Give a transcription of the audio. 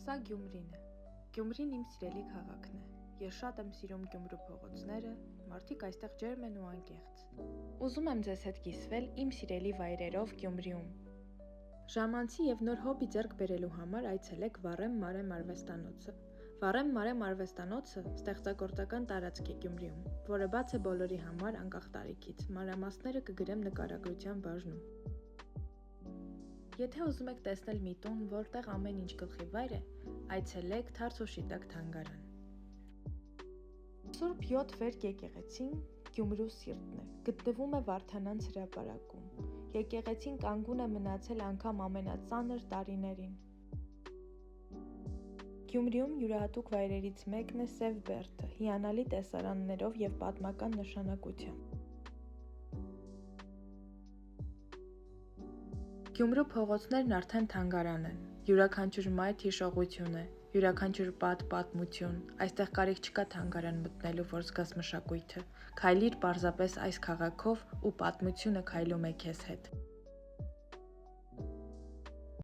Սա Գյումրին է։ Գյումրին իմ սիրելի քաղաքն է։ Ես շատ եմ սիրում Գյումրու փողոցները, մարդիկ այստեղ ջերմ են ու անկեղծ։ Ուզում եմ ձեզ հետ կիսվել իմ սիրելի վայրերով Գյումրիում։ Ժամանցի և նոր հոբի ձեռք բերելու համար այցելեք Վառեմ Մարեմ արվեստանոցը։ Վառեմ Մարեմ արվեստանոցը ստեղծագործական տարածք է Գյումրիում, որը բաց է բոլորի համար անկախ տարիքից, մանրամասները կգրեմ նկարագրության բաժնում։ Եթե ուզում եք տեսնել մի տուն, որտեղ ամեն ինչ գլխիվայր է, այցելեք Թարս ու Շիտակ թանգարան։ Սուրբ Յոթ Վերք եկեղեցին Գյումրու սիրտն է, գտնվում է Վարդանանց հրապարակում։ Եկեղեցին կանգուն է մնացել անգամ ամենածանր տարիներին։ Գյումրիում յուրահատուկ վայրերից մեկն է Սև Բերդը, հիանալի տեսարաններով և պատմական նշանակությամբ։ Գյումրու փողոցներն արդեն թանգարան են, յուրաքանչյուր մայթ հիշողություն է, յուրաքանչյուր պատ պատմություն, այստեղ կարիք չկա թանգարան մտնելու, որ զգաս մշակույթը, քայլիր պարզապես այս քաղաքով ու պատմությունը քայլում է քեզ հետ։